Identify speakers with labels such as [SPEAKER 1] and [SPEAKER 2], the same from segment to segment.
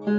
[SPEAKER 1] Is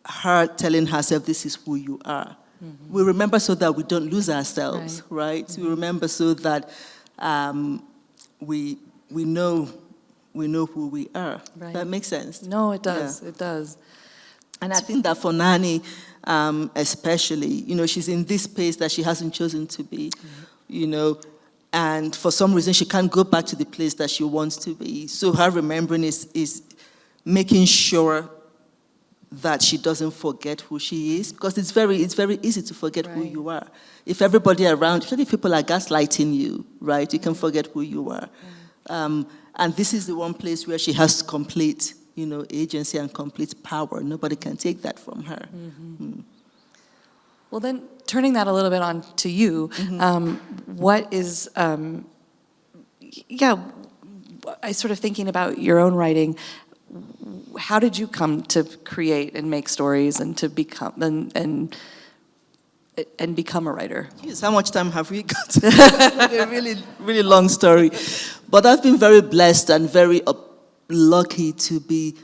[SPEAKER 1] her telling herself, this is who you are. Mm-hmm. We remember so that we don't lose ourselves, right? Mm-hmm. We remember so that we know who we are. Right. That makes sense?
[SPEAKER 2] No, it does. Yeah. It does.
[SPEAKER 1] And I think that for Nani, especially, she's in this space that she hasn't chosen to be, and for some reason she can't go back to the place that she wants to be. So her remembering is making sure that she doesn't forget who she is, because it's very easy to forget who you are. If everybody around, especially if people are gaslighting you, right, you can forget who you are. And this is the one place where she has complete, agency and complete power. Nobody can take that from her. Mm-hmm. Mm.
[SPEAKER 2] Well, then, turning that a little bit on to you, what is, I sort of thinking about your own writing. How did you come to create and make stories and to become and become a writer?
[SPEAKER 1] Jeez, how much time have we got? A really, really long story. But I've been very blessed and very lucky to be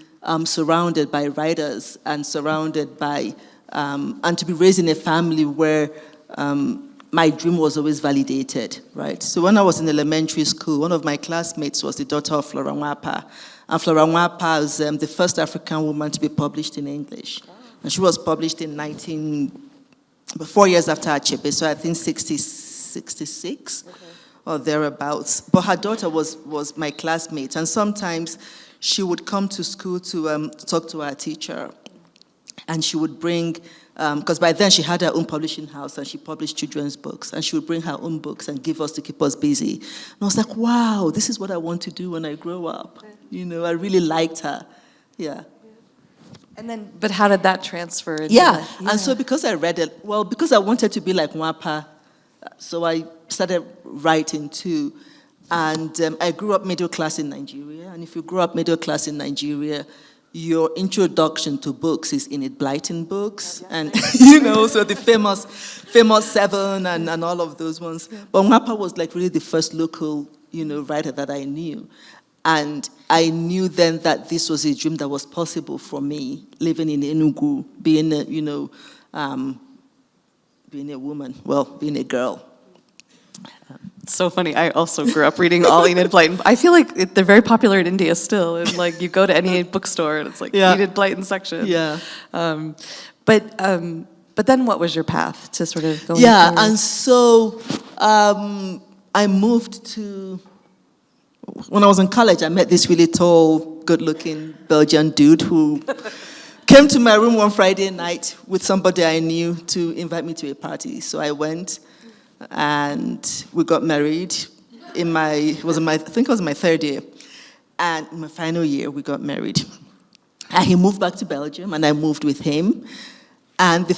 [SPEAKER 1] surrounded by writers and surrounded by, and to be raised in a family where my dream was always validated, right? So when I was in elementary school, one of my classmates was the daughter of Flora Nwapa. And Flora Nwapa was the first African woman to be published in English. And she was published in 4 years after Achebe, so I think 66 or thereabouts. But her daughter was my classmate, and sometimes she would come to school to talk to our teacher, and she would bring, because by then she had her own publishing house and she published children's books, and she would bring her own books and give us to keep us busy. And I was like, wow, this is what I want to do when I grow up. I really liked her. Yeah.
[SPEAKER 2] And then, but how did that transfer?
[SPEAKER 1] And so because I read it, because I wanted to be like Nwapa, so I started writing too. And I grew up middle class in Nigeria. And if you grew up middle class in Nigeria, your introduction to books is Enid Blyton books. And, so the famous Seven and all of those ones. Yeah. But Nwapa was like really the first local, writer that I knew. And I knew then that this was a dream that was possible for me, living in Enugu, being a woman, being a girl.
[SPEAKER 2] It's so funny. I also grew up reading all Enid Blyton. I feel like they're very popular in India still. And like you go to any bookstore and it's like Enid Blyton section.
[SPEAKER 1] Yeah.
[SPEAKER 2] But then what was your path to sort of go?
[SPEAKER 1] Yeah, and so I moved to. When I was in college, I met this really tall, good-looking Belgian dude who came to my room one Friday night with somebody I knew to invite me to a party. So I went, and we got married. I think it was in my third year. And in my final year, we got married. And he moved back to Belgium, and I moved with him. And my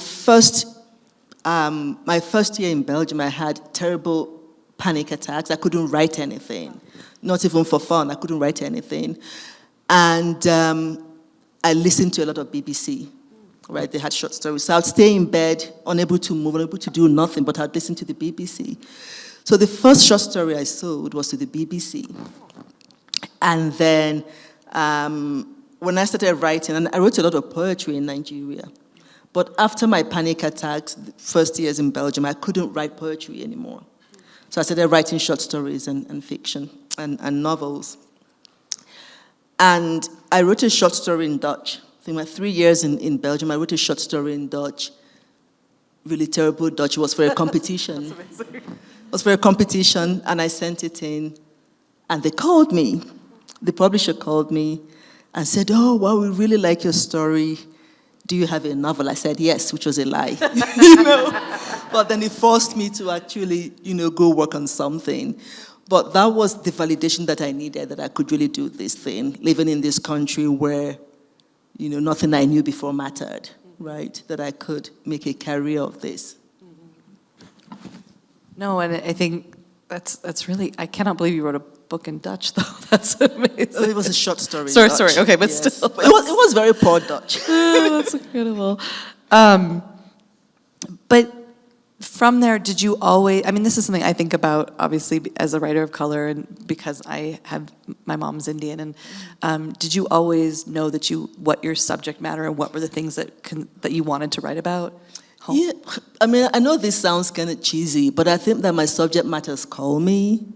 [SPEAKER 1] first year in Belgium, I had terrible panic attacks. I couldn't write anything. Not even for fun, I couldn't write anything. And I listened to a lot of BBC, right? They had short stories. So I'd stay in bed, unable to move, unable to do nothing, but I'd listen to the BBC. So the first short story I sold was to the BBC. And then when I started writing, and I wrote a lot of poetry in Nigeria, but after my panic attacks, the first years in Belgium, I couldn't write poetry anymore. So I started writing short stories and fiction and novels. And I wrote a short story in Dutch. I think my 3 years in Belgium, I wrote a short story in Dutch. Really terrible Dutch. It was for a competition.
[SPEAKER 2] That's amazing.
[SPEAKER 1] It was for a competition, and I sent it in. And they called me. The publisher called me and said, oh, wow, we really like your story. Do you have a novel? I said yes, which was a lie. But then it forced me to actually, go work on something. But that was the validation that I needed, that I could really do this thing, living in this country where, nothing I knew before mattered, right? That I could make a career of this.
[SPEAKER 2] No, and I think that's really, I cannot believe you wrote a book in Dutch, though. That's amazing.
[SPEAKER 1] Oh, it was a short story.
[SPEAKER 2] Sorry,
[SPEAKER 1] Dutch.
[SPEAKER 2] sorry. Okay, but
[SPEAKER 1] Yes.
[SPEAKER 2] still.
[SPEAKER 1] But it was very poor Dutch.
[SPEAKER 2] Oh, that's incredible. But from there, did you always, I mean, this is something I think about, obviously, as a writer of color, and because my mom's Indian, and did you always know what your subject matter and what were the things that you wanted to write about?
[SPEAKER 1] Yeah, I mean, I know this sounds kind of cheesy, but I think that my subject matters call me.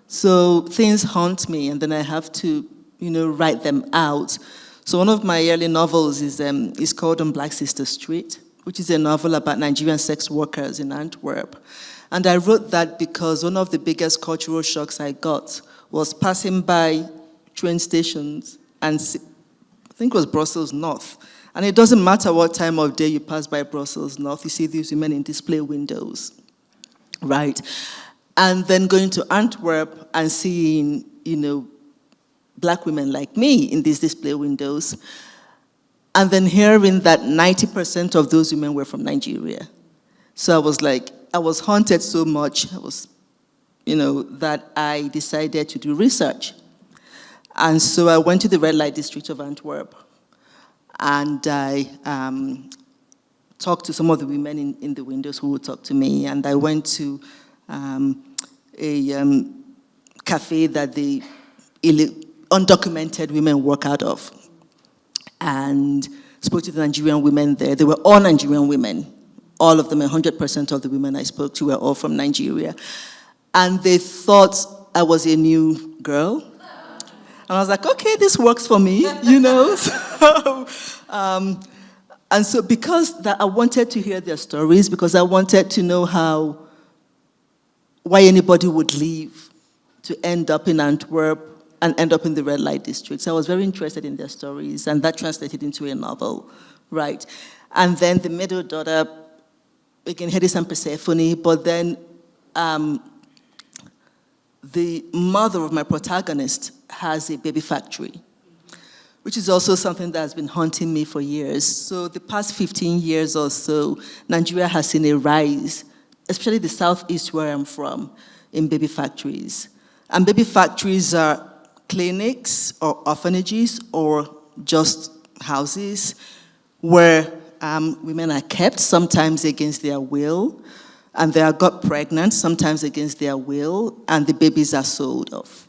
[SPEAKER 1] So things haunt me, and then I have to, write them out. So one of my early novels is called On Black Sister Street, which is a novel about Nigerian sex workers in Antwerp. And I wrote that because one of the biggest cultural shocks I got was passing by train stations and I think it was Brussels North. And it doesn't matter what time of day you pass by Brussels North, you see these women in display windows, right? And then going to Antwerp and seeing, black women like me in these display windows. And then hearing that 90% of those women were from Nigeria. So I was haunted so much, that I decided to do research. And so I went to the red light district of Antwerp. And I talked to some of the women in the windows who would talk to me. And I went to a cafe that the undocumented women work out of. And spoke to the Nigerian women there. They were all Nigerian women. All of them, 100% of the women I spoke to were all from Nigeria. And they thought I was a new girl. And I was like, okay, this works for me, So, and so because I wanted to hear their stories, because I wanted to know why anybody would leave to end up in Antwerp and end up in the red light district. So I was very interested in their stories, and that translated into a novel, right? And then the middle daughter, again, Hades and Persephone, but then the mother of my protagonist has a baby factory, which is also something that has been haunting me for years. So the past 15 years or so, Nigeria has seen a rise, especially the southeast where I'm from, in baby factories. And baby factories are clinics or orphanages or just houses where women are kept, sometimes against their will, and they are got pregnant, sometimes against their will, and the babies are sold off.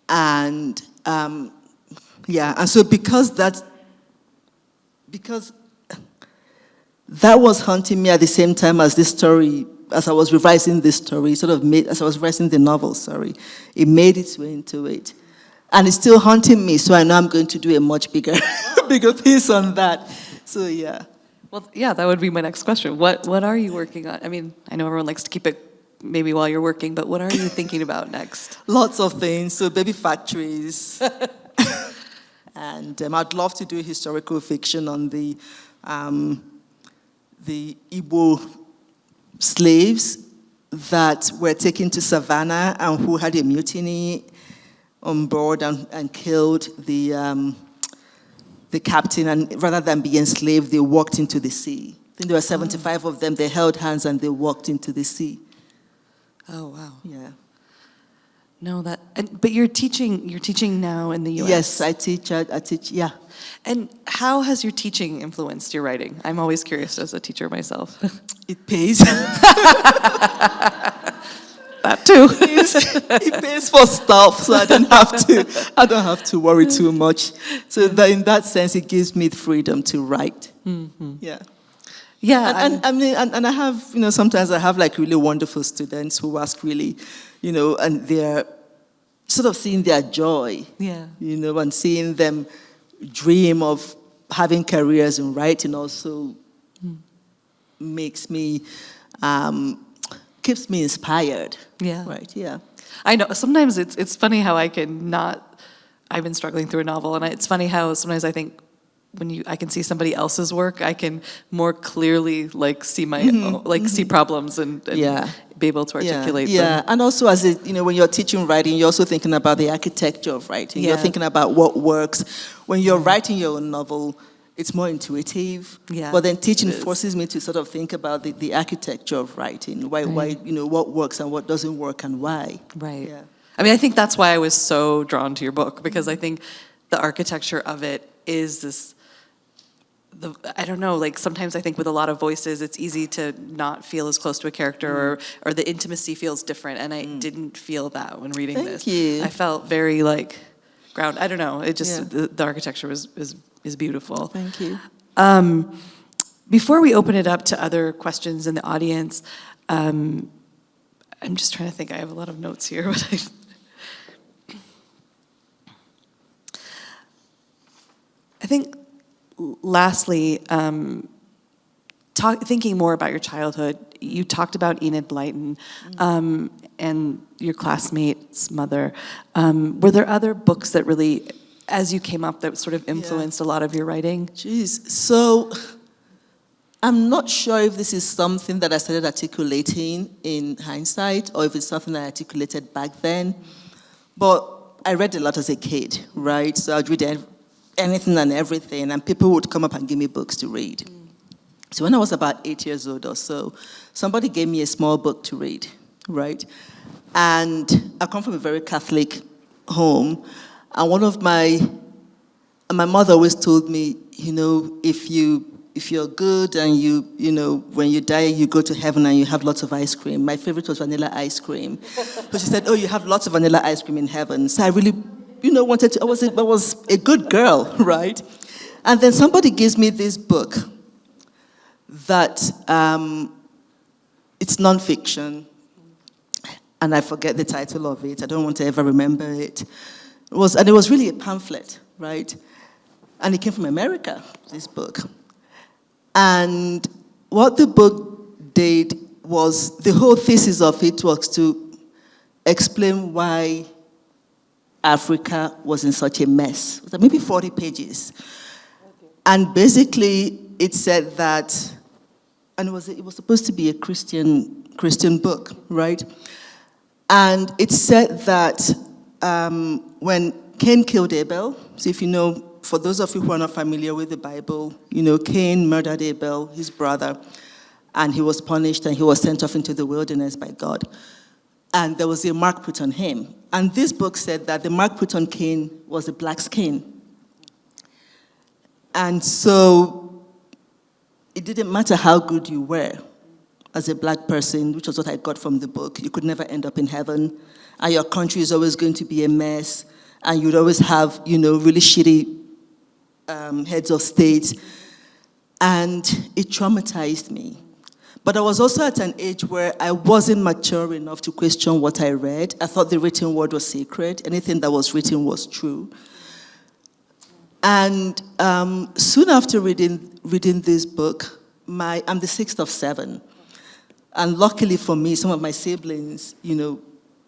[SPEAKER 1] And and so because that was haunting me at the same time as this story, as I was revising this story, as I was revising the novel, it made its way into it. And it's still haunting me, so I know I'm going to do a much bigger piece on that. So, yeah.
[SPEAKER 2] Well, yeah, that would be my next question. What are you working on? I mean, I know everyone likes to keep it maybe while you're working, but what are you thinking about next?
[SPEAKER 1] Lots of things. So, baby factories. And I'd love to do historical fiction on the Igbo slaves that were taken to Savannah and who had a mutiny on board and killed the captain, and rather than be enslaved, they walked into the sea. I think there were 75 of them. They held hands and they walked into the sea.
[SPEAKER 2] Oh, wow.
[SPEAKER 1] Yeah.
[SPEAKER 2] No, but you're teaching now in the U.S.
[SPEAKER 1] Yes, I teach, yeah.
[SPEAKER 2] And how has your teaching influenced your writing? I'm always curious as a teacher myself.
[SPEAKER 1] It pays.
[SPEAKER 2] That too.
[SPEAKER 1] It pays for stuff, so I don't have to worry too much. So that in that sense, it gives me the freedom to write. Mm-hmm. Yeah.
[SPEAKER 2] Yeah.
[SPEAKER 1] And I have, sometimes I have like really wonderful students who ask really, and they're sort of seeing their joy. Yeah. And seeing them dream of having careers in writing also makes me, keeps me inspired. Yeah. Right, yeah.
[SPEAKER 2] I know, sometimes it's funny how I've been struggling through a novel, and it's funny how sometimes I think when I can see somebody else's work, I can more clearly see my own, see problems and be able to articulate them.
[SPEAKER 1] Yeah, and also when you're teaching writing, you're also thinking about the architecture of writing. Yeah. You're thinking about what works. When you're writing your own novel, it's more intuitive.
[SPEAKER 2] Yeah,
[SPEAKER 1] But then teaching
[SPEAKER 2] it is.
[SPEAKER 1] forces me to sort of think about the architecture of writing, why, what works and what doesn't work and why.
[SPEAKER 2] Right.
[SPEAKER 1] Yeah.
[SPEAKER 2] I mean, I think that's why I was so drawn to your book, because I think the architecture of it is this, I don't know, like sometimes I think with a lot of voices, it's easy to not feel as close to a character, or the intimacy feels different, and I didn't feel that when reading this.
[SPEAKER 1] Thank you.
[SPEAKER 2] I felt very like ground. I don't know. It just
[SPEAKER 1] Yeah.
[SPEAKER 2] the architecture is beautiful.
[SPEAKER 1] Thank you.
[SPEAKER 2] Before we open it up to other questions in the audience, I'm just trying to think. I have a lot of notes here. But I think, lastly, thinking more about your childhood, you talked about Enid Blyton and your classmate's mother. Were there other books that really, as you came up, that sort of influenced a lot of your writing?
[SPEAKER 1] Jeez. So I'm not sure if this is something that I started articulating in hindsight or if it's something I articulated back then. But I read a lot as a kid, right? So I'd read anything and everything, and people would come up and give me books to read. So when I was about 8 years old or so, somebody gave me a small book to read, right? And I come from a very Catholic home, and my mother always told me, if you're good and when you die, you go to heaven and you have lots of ice cream. My favorite was vanilla ice cream. So she said, you have lots of vanilla ice cream in heaven. So I really, wanted to, I was a good girl, right? And then somebody gives me this book that it's nonfiction, and I forget the title of it. I don't want to ever remember it. It was really a pamphlet, right? And it came from America, this book. And what the book did was, the whole thesis of it was to explain why Africa was in such a mess. It was maybe 40 pages. Okay. And basically, it said that, and it was supposed to be a Christian book, right? And it said that when Cain killed Abel, so if you know, for those of you who are not familiar with the Bible, Cain murdered Abel, his brother, and he was punished and he was sent off into the wilderness by God. And there was a mark put on him. And this book said that the mark put on Cain was a black skin. And so it didn't matter how good you were as a black person, which was what I got from the book. You could never end up in heaven. And your country is always going to be a mess. And you'd always have, really shitty heads of state. And it traumatized me. But I was also at an age where I wasn't mature enough to question what I read. I thought the written word was sacred. Anything that was written was true. And soon after reading this book, I'm the sixth of 7. And luckily for me, some of my siblings,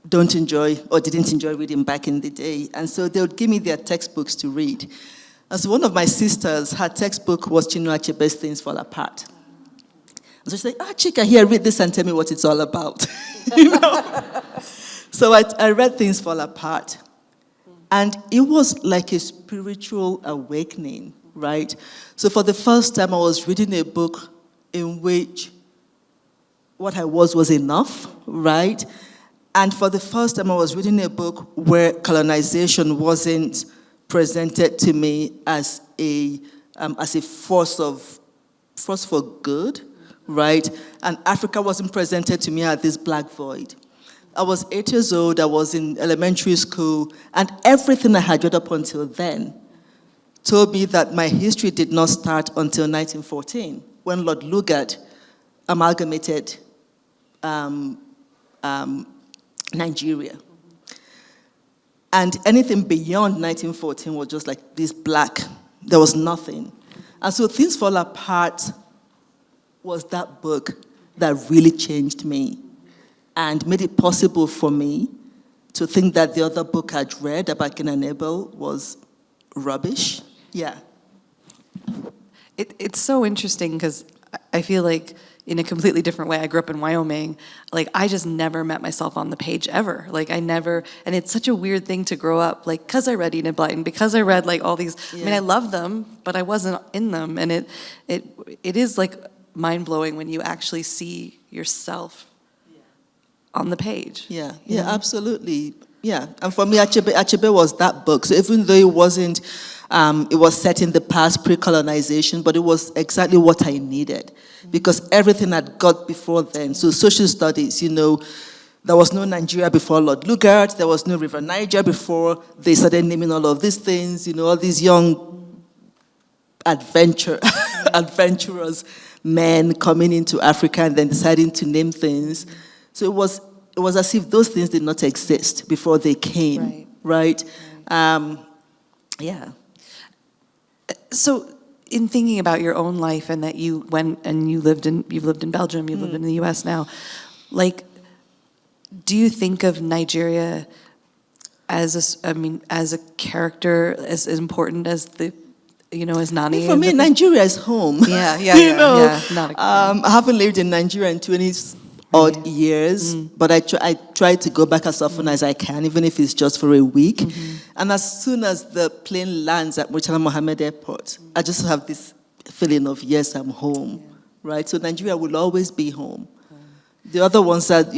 [SPEAKER 1] don't enjoy or didn't enjoy reading back in the day. And so they would give me their textbooks to read. And so one of my sisters, her textbook was Chinua Achebe's Things Fall Apart. And so she's like, Chika, here, read this and tell me what it's all about. So I read Things Fall Apart. And it was like a spiritual awakening, right? So for the first time, I was reading a book in which what I was enough, right? And for the first time, I was reading a book where colonization wasn't presented to me as a force for good, right? And Africa wasn't presented to me as this black void. I was 8 years old, I was in elementary school, and everything I had read up until then told me that my history did not start until 1914, when Lord Lugard amalgamated Nigeria. And anything beyond 1914 was just like this black, there was nothing. And so Things Fall Apart was that book that really changed me and made it possible for me to think that the other book I'd read about Cain and Abel was rubbish. Yeah.
[SPEAKER 2] It's so interesting because I feel like in a completely different way. I grew up in Wyoming. Like, I just never met myself on the page ever. Like, I never, and it's such a weird thing to grow up, like, because I read Enid Blyton, because I read, like, all these, I mean, I love them, but I wasn't in them. And it is, like, mind-blowing when you actually see yourself on the page.
[SPEAKER 1] Yeah, absolutely. Yeah, and for me, Achebe was that book. So even though it wasn't, it was set in the past, pre-colonization, but it was exactly what I needed. Because everything I'd got before then, so social studies, there was no Nigeria before Lord Lugard, there was no River Niger before they started naming all of these things, all these young adventurous men coming into Africa and then deciding to name things. So it was as if those things did not exist before they came, right? Yeah.
[SPEAKER 2] So, in thinking about your own life and that you went and you've lived in Belgium, you've lived in the U.S. now, like, do you think of Nigeria as a character as important as as Nani?
[SPEAKER 1] For me, Nigeria is home.
[SPEAKER 2] Yeah. Not
[SPEAKER 1] I haven't lived in Nigeria in 20 odd years, but I try to go back as often as I can, even if it's just for a week. And as soon as the plane lands at Murtala Mohammed Airport, I just have this feeling of, yes, I'm home, right? So Nigeria will always be home. The other ones that,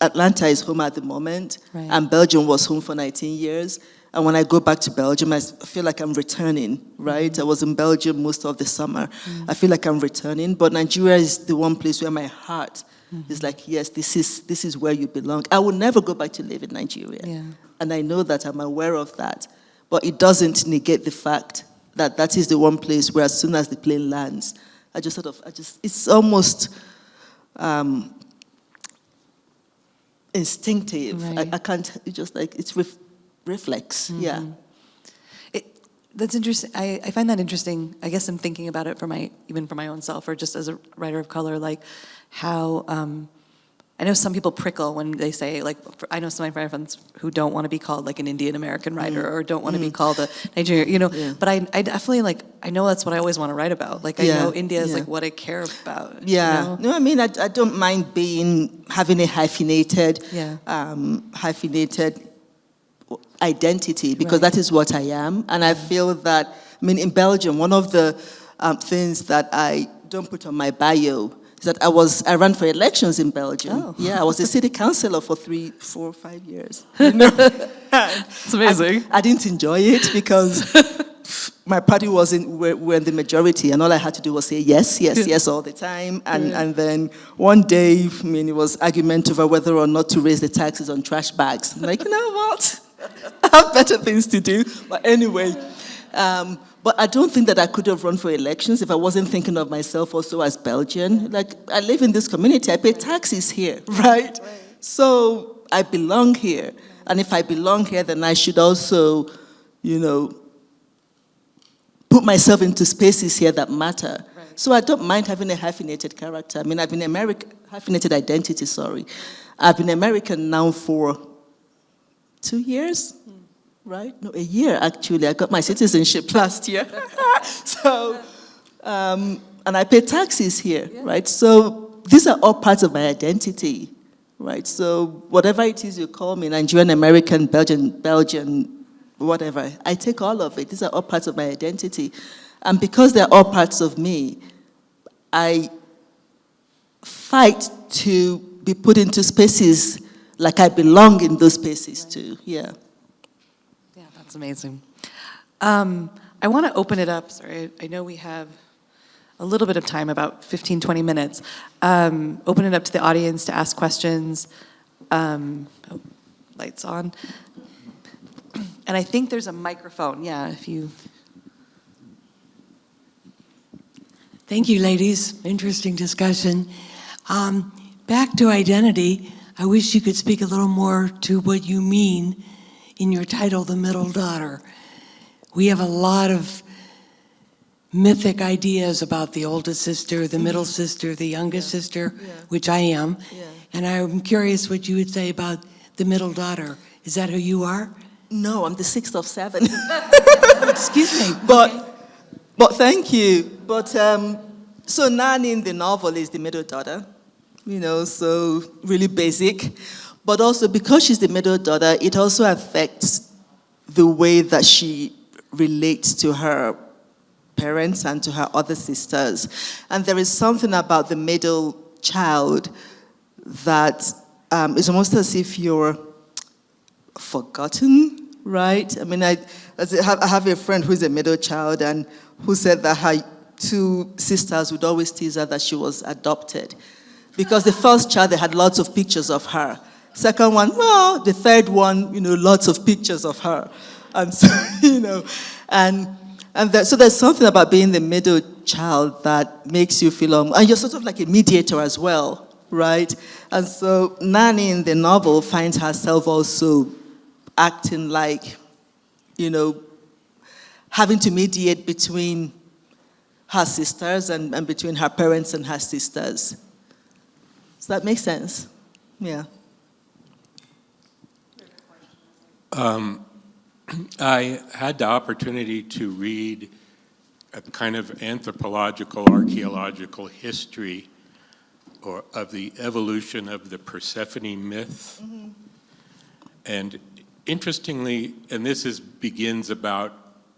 [SPEAKER 1] Atlanta is home at the moment, and Belgium was home for 19 years. And when I go back to Belgium, I feel like I'm returning, right? I was in Belgium most of the summer. I feel like I'm returning, but Nigeria is the one place where my heart is like, yes, this is where you belong. I will never go back to live in Nigeria.
[SPEAKER 2] Yeah.
[SPEAKER 1] And I know that, I'm aware of that. But it doesn't negate the fact that that is the one place where as soon as the plane lands, it's almost instinctive.
[SPEAKER 2] Right.
[SPEAKER 1] I can't, it's just like, it's reflex, yeah.
[SPEAKER 2] That's interesting. I find that interesting. I guess I'm thinking about it even for my own self, or just as a writer of color, like how I know some people prickle when they say, like, I know some of my friends who don't want to be called like an Indian American writer or don't want to be called a Nigerian, but I definitely, like, I know that's what I always want to write about. Like, I know India is like what I care about.
[SPEAKER 1] Yeah. No, I mean, I don't mind having a hyphenated identity, because that is what I am. And I feel that, in Belgium, one of the things that I don't put on my bio is that I ran for elections in Belgium.
[SPEAKER 2] Oh.
[SPEAKER 1] Yeah, I was a city councillor for 3, 4, 5 years. It's
[SPEAKER 2] amazing.
[SPEAKER 1] I didn't enjoy it because my party were in the majority, and all I had to do was say yes all the time. And then one day, it was argument over whether or not to raise the taxes on trash bags. I'm like, you know what? I have better things to do. But anyway, but I don't think that I could have run for elections if I wasn't thinking of myself also as Belgian. Like, I live in this community, I pay taxes here, right? So I belong here. And if I belong here, then I should also, put myself into spaces here that matter. So I don't mind having a hyphenated character. I've been hyphenated identity, sorry. I've been American now for 2 years, right? No, a year, actually. I got my citizenship last year. So, and I pay taxes here, right? So these are all parts of my identity, right? So whatever it is you call me, Nigerian, American, Belgian, whatever, I take all of it. These are all parts of my identity. And because they're all parts of me, I fight to be put into spaces like I belong in those spaces too, yeah.
[SPEAKER 2] Yeah, that's amazing. I want to open it up. Sorry, I know we have a little bit of time, about 15, 20 minutes. Open it up to the audience to ask questions. Lights on. And I think there's a microphone. Yeah, if you...
[SPEAKER 3] Thank you, ladies. Interesting discussion. Back to identity, I wish you could speak a little more to what you mean in your title, The Middle Daughter. We have a lot of mythic ideas about the oldest sister, the middle sister, the youngest sister, which I am. And I'm curious what you would say about the middle daughter. Is that who you are?
[SPEAKER 1] No, I'm the 6th of 7.
[SPEAKER 3] Excuse me.
[SPEAKER 1] But thank you. But So Nani in the novel is the middle daughter, so really basic. But also because she's the middle daughter, it also affects the way that she relates to her parents and to her other sisters. And there is something about the middle child that is almost as if you're forgotten, right? I mean, I have a friend who's a middle child and who said that her two sisters would always tease her that she was adopted. Because the first child, they had lots of pictures of her. Second one, well, the third one, lots of pictures of her. And so, so there's something about being the middle child that makes you feel, and you're sort of like a mediator as well, right? And so Nani in the novel finds herself also acting like, having to mediate between her sisters and between her parents and her sisters. Does that make sense? Yeah.
[SPEAKER 4] I had the opportunity to read a kind of anthropological, archaeological history of the evolution of the Persephone myth. Mm-hmm. And interestingly, and this begins about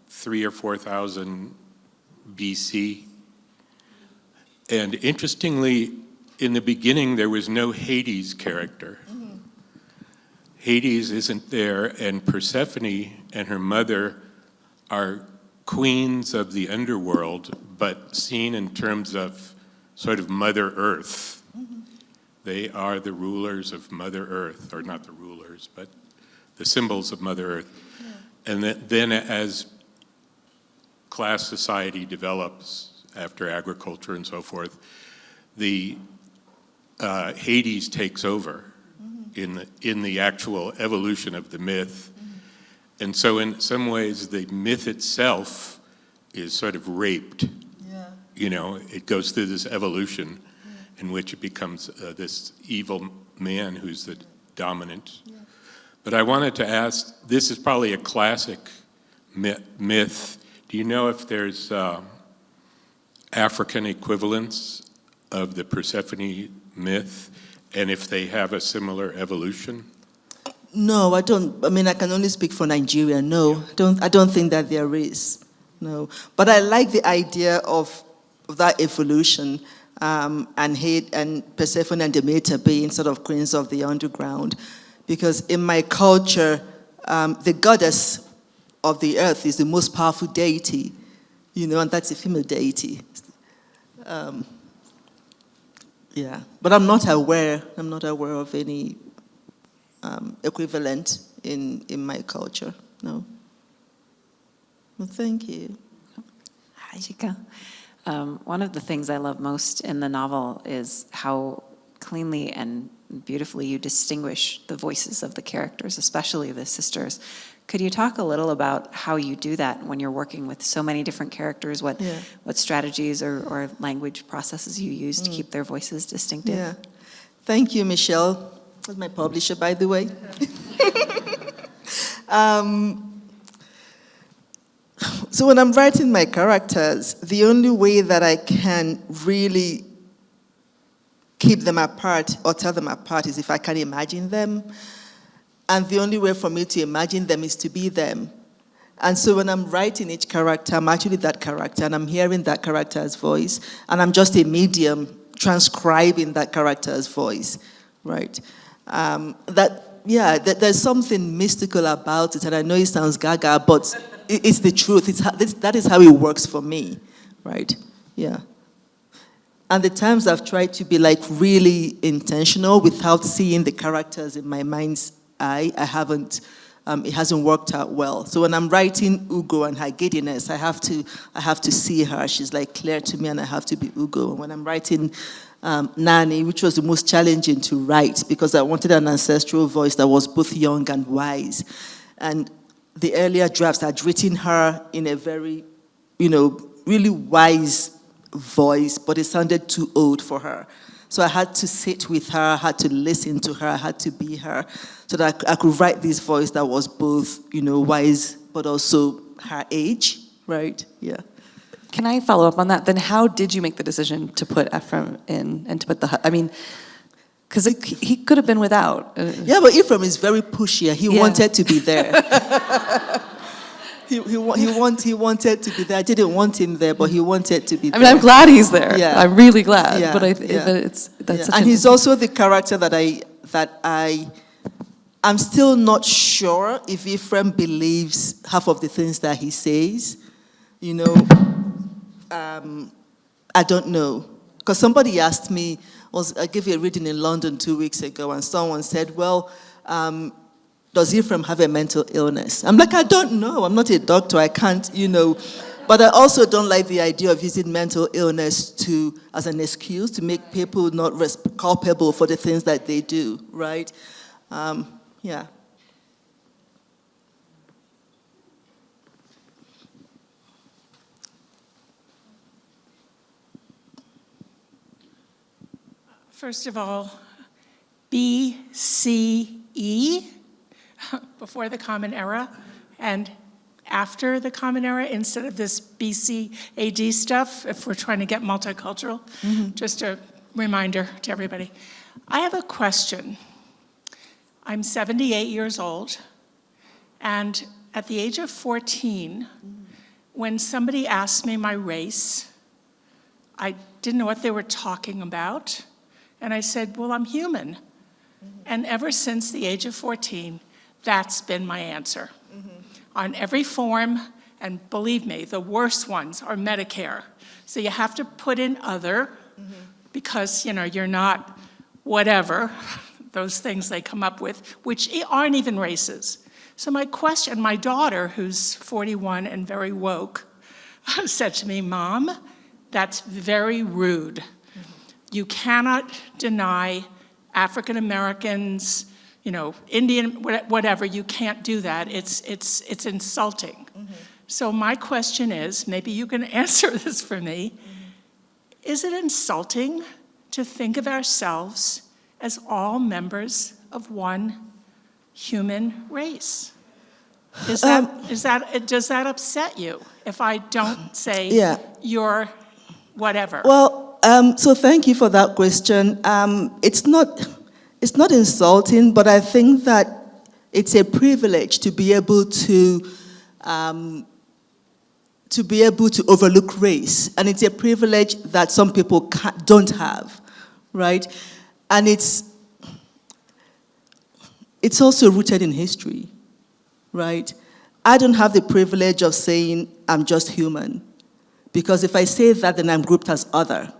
[SPEAKER 4] 3,000 or 4,000 BC. And interestingly, in the beginning, there was no Hades character. Mm-hmm. Hades isn't there, and Persephone and her mother are queens of the underworld, but seen in terms of sort of Mother Earth. Mm-hmm. They are the rulers of Mother Earth, or not the rulers, but the symbols of Mother Earth. Yeah. And then as class society develops after agriculture and so forth, the Hades takes over. Mm-hmm. in the actual evolution of the myth. Mm-hmm. And so in some ways the myth itself is sort of raped. Yeah. It goes through this evolution in which it becomes this evil man who's the dominant. Yeah. But I wanted to ask, this is probably a classic myth. Do you know if there's African equivalents of the Persephone myth, and if they have a similar evolution?
[SPEAKER 1] No, I don't. I mean, I can only speak for Nigeria. No, I don't think that there is. No, but I like the idea of that evolution, and Persephone and Demeter being sort of queens of the underground, because in my culture, the goddess of the earth is the most powerful deity, and that's a female deity. Yeah, but I'm not aware of any equivalent in my culture. No. Well, thank you.
[SPEAKER 5] Hi, Chika. One of the things I love most in the novel is how cleanly and beautifully you distinguish the voices of the characters, especially the sisters. Could you talk a little about how you do that when you're working with so many different characters, what strategies or language processes you use to keep their voices distinctive?
[SPEAKER 1] Yeah. Thank you, Michelle. That's my publisher, by the way. So when I'm writing my characters, the only way that I can really keep them apart or tell them apart is if I can imagine them. And the only way for me to imagine them is to be them. And so when I'm writing each character, I'm actually that character, and I'm hearing that character's voice, and I'm just a medium transcribing that character's voice, right? There's something mystical about it, and I know it sounds gaga, but it's the truth. That is how it works for me, right? Yeah. And the times I've tried to be like really intentional without seeing the characters in my mind's eye, I haven't. It hasn't worked out well. So when I'm writing Ugo and her giddiness, I have to see her. She's like clear to me, and I have to be Ugo. And when I'm writing Nani, which was the most challenging to write because I wanted an ancestral voice that was both young and wise. And the earlier drafts had written her in a very, really wise voice, but it sounded too old for her. So I had to sit with her, I had to listen to her, I had to be her, so that I could write this voice that was both, wise, but also her age, right? Yeah.
[SPEAKER 2] Can I follow up on that? Then how did you make the decision to put Ephraim in and to put I mean, because he could have been without.
[SPEAKER 1] Yeah, but Ephraim is very pushy. He wanted to be there. he wanted to be there. I didn't want him there, but he wanted to be there.
[SPEAKER 2] I mean, I'm glad he's there.
[SPEAKER 1] Yeah.
[SPEAKER 2] I'm really glad.
[SPEAKER 1] Yeah,
[SPEAKER 2] But
[SPEAKER 1] yeah.
[SPEAKER 2] that's such
[SPEAKER 1] and he's also the character that I'm still not sure if Ephraim believes half of the things that he says. You know, I don't know. Because somebody asked me, I gave you a reading in London 2 weeks ago, and someone said, well, does Ephraim have a mental illness? I'm like, I don't know. I'm not a doctor. I can't, But I also don't like the idea of using mental illness as an excuse to make people not culpable for the things that they do, right? Yeah.
[SPEAKER 6] First of all, BCE, before the Common Era, and after the Common Era, instead of this BC AD stuff, if we're trying to get multicultural. Just a reminder to everybody. I have a question. I'm 78 years old, and at the age of 14, when somebody asked me my race, I didn't know what they were talking about. And I said, well, I'm human. And ever since the age of 14, that's been my answer. On every form, and believe me, the worst ones are Medicare. So you have to put in other, because you're not whatever, those things they come up with, which aren't even races. So my question, my daughter, who's 41 and very woke, said to me, Mom, that's very rude. You cannot deny African Americans, Indian, whatever. You can't do that. It's insulting. So my question is, maybe you can answer this for me. Is it insulting to think of ourselves as all members of one human race? Does that upset you if I don't say you're whatever?
[SPEAKER 1] Well, so thank you for that question. It's not insulting, but I think that it's a privilege to be able to overlook race, and it's a privilege that some people don't have, right? And it's also rooted in history, right? I don't have the privilege of saying I'm just human, because if I say that, then I'm grouped as other.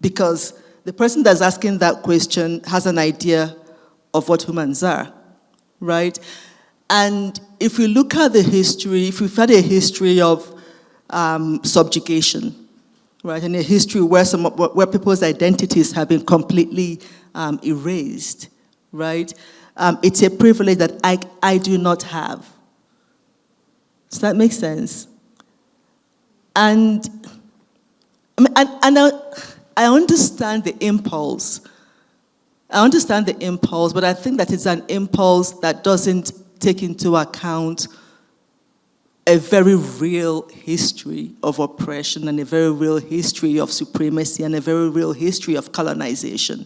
[SPEAKER 1] Because the person that's asking that question has an idea of what humans are, right? And if we look at the history, if we've had a history of subjugation, right, and a history where people's identities have been completely erased, right? It's a privilege that I do not have. Does that make sense? And I understand the impulse. But I think that it's an impulse that doesn't take into account a very real history of oppression and a very real history of supremacy and a very real history of colonization.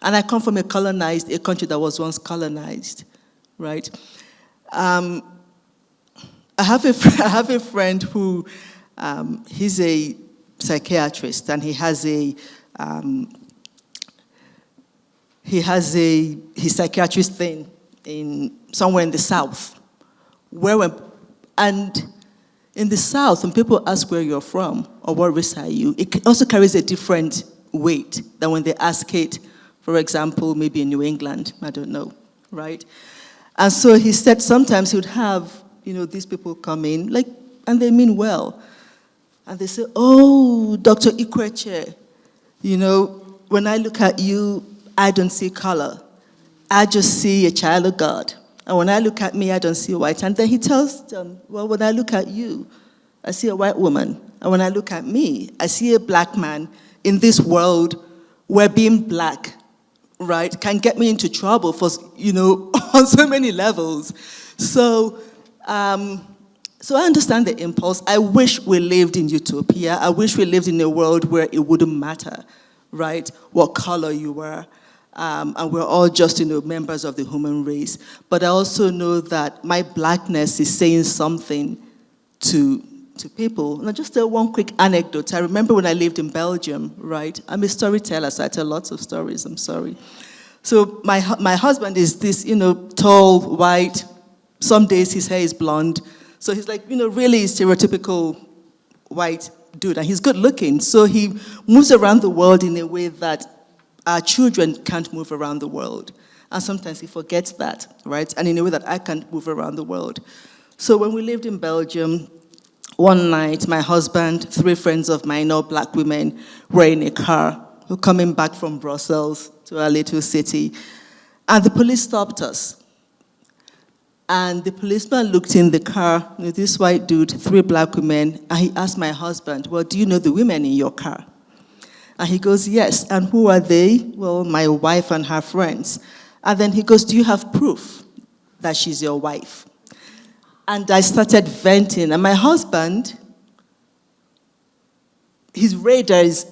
[SPEAKER 1] And I come from a country that was once colonized, right? I have a friend who, he's a psychiatrist, and he has his psychiatrist thing somewhere in the South, and in the South, when people ask where you're from or what race are you, it also carries a different weight than when they ask it, for example, maybe in New England, I don't know, right? And so he said sometimes he would have, these people come in, and they mean well. And they say, oh, Dr. Ikweche, when I look at you, I don't see color. I just see a child of God. And when I look at me, I don't see white. And then he tells them, well, when I look at you, I see a white woman. And when I look at me, I see a black man in this world where being black, right, can get me into trouble for, on so many levels. So So I understand the impulse. I wish we lived in utopia. I wish we lived in a world where it wouldn't matter, right, what color you were. And we're all just, members of the human race. But I also know that my blackness is saying something to people. And I'll just tell one quick anecdote. I remember when I lived in Belgium, right? I'm a storyteller, so I tell lots of stories, I'm sorry. So my husband is this, tall, white. Some days his hair is blonde. So he's like, really stereotypical white dude. And he's good looking. So he moves around the world in a way that our children can't move around the world. And sometimes he forgets that, right? And in a way that I can't move around the world. So when we lived in Belgium, one night, my husband, 3 friends of mine, all black women, were in a car. We're coming back from Brussels to our little city. And the police stopped us. And the policeman looked in the car with this white dude, 3 black women, and he asked my husband, well, do you know the women in your car? And he goes, yes. And who are they? Well, my wife and her friends. And then he goes, do you have proof that she's your wife? And I started venting. And my husband, his radar is,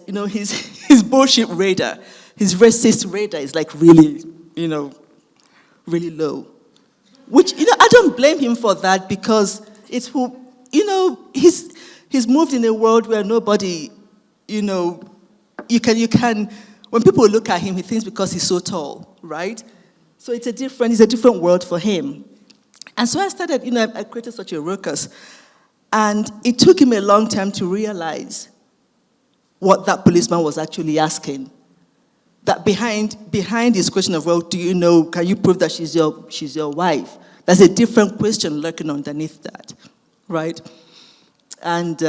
[SPEAKER 1] his bullshit radar, his racist radar is like really, really low. Which, I don't blame him for that because it's who, he's moved in a world where nobody, you can, when people look at him, he thinks because he's so tall, right? So it's a different world for him. And so I started, I created such a ruckus. And it took him a long time to realize what that policeman was actually asking. That behind his question of, well, do you know, can you prove that she's your wife? There's a different question lurking underneath that, right? And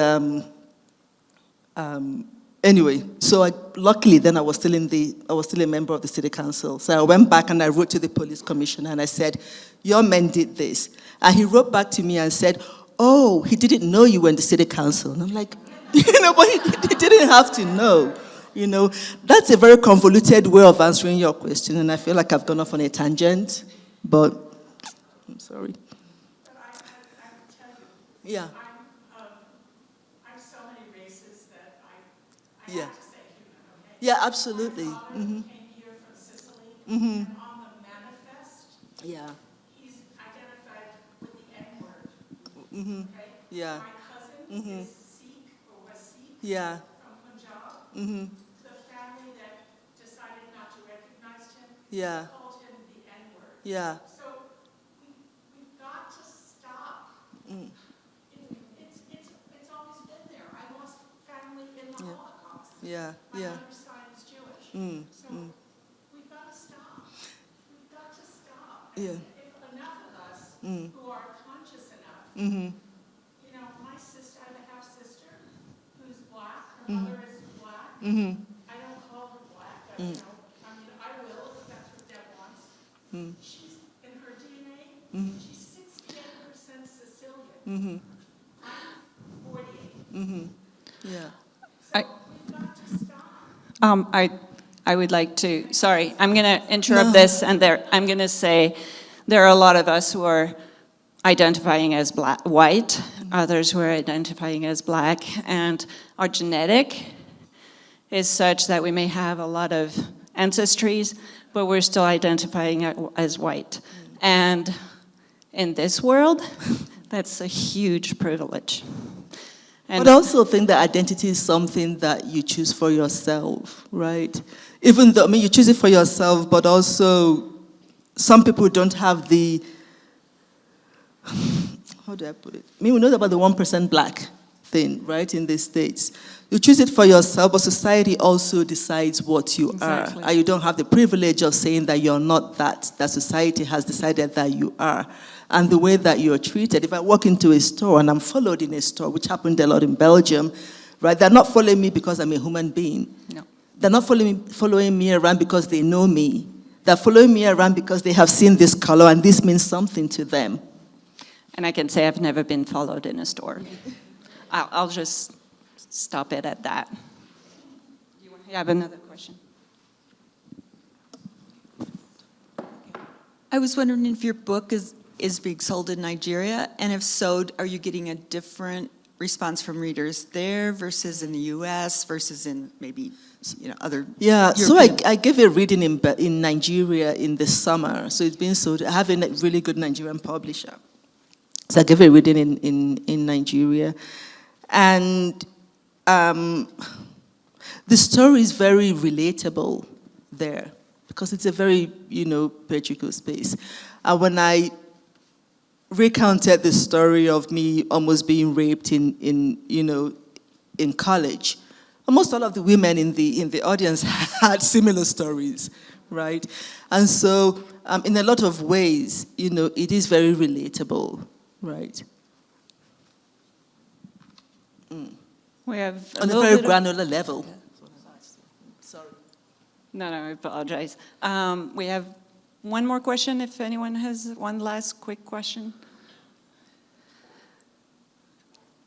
[SPEAKER 1] anyway, so luckily then I was still a member of the city council. So I went back and I wrote to the police commissioner and I said, your men did this. And he wrote back to me and said, oh, he didn't know you were in the city council. And I'm like, but he didn't have to know. That's a very convoluted way of answering your question, and I feel like I've gone off on a tangent, but I'm sorry.
[SPEAKER 6] But I can tell you,
[SPEAKER 1] Yeah.
[SPEAKER 6] I'm so many races that I
[SPEAKER 1] Yeah.
[SPEAKER 6] have to say human, okay?
[SPEAKER 1] Yeah, absolutely.
[SPEAKER 6] My father came here from Sicily,
[SPEAKER 1] Mm-hmm.
[SPEAKER 6] and on the manifest,
[SPEAKER 1] Yeah.
[SPEAKER 6] he's identified with the N-word,
[SPEAKER 1] Mm-hmm.
[SPEAKER 6] okay?
[SPEAKER 1] Yeah.
[SPEAKER 6] My cousin is Sikh, or was Sikh,
[SPEAKER 1] Yeah.
[SPEAKER 6] from Punjab.
[SPEAKER 1] Mm-hmm.
[SPEAKER 6] The family that decided not to recognize him
[SPEAKER 1] Yeah.
[SPEAKER 6] called him the N-word.
[SPEAKER 1] Yeah.
[SPEAKER 6] So we've got to stop. It's always been there. I lost family in the Holocaust.
[SPEAKER 1] Yeah.
[SPEAKER 6] My
[SPEAKER 1] Yeah.
[SPEAKER 6] mother's side is Jewish. So we've got to stop. We've got to stop.
[SPEAKER 1] Yeah.
[SPEAKER 6] If enough of us who are conscious enough,
[SPEAKER 1] Mm-hmm.
[SPEAKER 6] my sister, I have a half-sister who's black. Her mother is black.
[SPEAKER 1] Mm-hmm.
[SPEAKER 6] I don't call her black, but, I will if that's what Deb wants. She's, in her DNA, she's 68% Sicilian.
[SPEAKER 1] Mm-hmm.
[SPEAKER 6] I'm 48.
[SPEAKER 1] Mm-hmm. Yeah.
[SPEAKER 6] So we've got to stop.
[SPEAKER 5] I would like to, sorry, I'm going to interrupt this, and I'm going to say there are a lot of us who are identifying as white, others who are identifying as black, and our genetic is such that we may have a lot of ancestries, but we're still identifying as white. And in this world, that's a huge privilege. And
[SPEAKER 1] But I also think that identity is something that you choose for yourself, right? Even though, you choose it for yourself, but also some people don't have the, how do I put it? We know about the 1% black thing, right, in the States. You choose it for yourself, but society also decides what you
[SPEAKER 5] Exactly.
[SPEAKER 1] are. And you don't have the privilege of saying that you're not that society has decided that you are. And the way that you're treated, if I walk into a store and I'm followed in a store, which happened a lot in Belgium, right, they're not following me because I'm a human being.
[SPEAKER 5] No.
[SPEAKER 1] They're not following me around because they know me. They're following me around because they have seen this color and this means something to them.
[SPEAKER 5] And I can say I've never been followed in a store. I'll just stop it at that. You have another question?
[SPEAKER 7] I was wondering if your book is is being sold in Nigeria? And if so, are you getting a different response from readers there versus in the US versus in maybe, other
[SPEAKER 1] Yeah, so
[SPEAKER 7] European-
[SPEAKER 1] I gave a reading in Nigeria in the summer. So it's been sold. I have a really good Nigerian publisher. So I gave a reading in Nigeria. And the story is very relatable there because it's a very, patriarchal space. And when I recounted the story of me almost being raped in college, almost all of the women in the audience had similar stories, right? And so, in a lot of ways, it is very relatable, right?
[SPEAKER 8] We have
[SPEAKER 1] On a very granular level. Sorry.
[SPEAKER 8] No, I apologize. We have one more question, if anyone has one last quick question.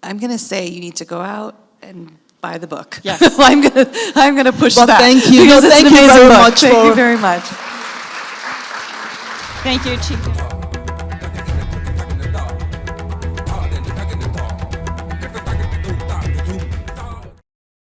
[SPEAKER 2] I'm going to say you need to go out and buy the book.
[SPEAKER 8] Yes.
[SPEAKER 2] I'm going to push
[SPEAKER 1] But
[SPEAKER 2] that.
[SPEAKER 1] thank you.
[SPEAKER 2] Because it's
[SPEAKER 1] Thank
[SPEAKER 2] an
[SPEAKER 1] you
[SPEAKER 2] amazing
[SPEAKER 1] very
[SPEAKER 2] book.
[SPEAKER 1] much
[SPEAKER 2] Thank you
[SPEAKER 1] for-
[SPEAKER 2] very much.
[SPEAKER 8] Thank you, Chika.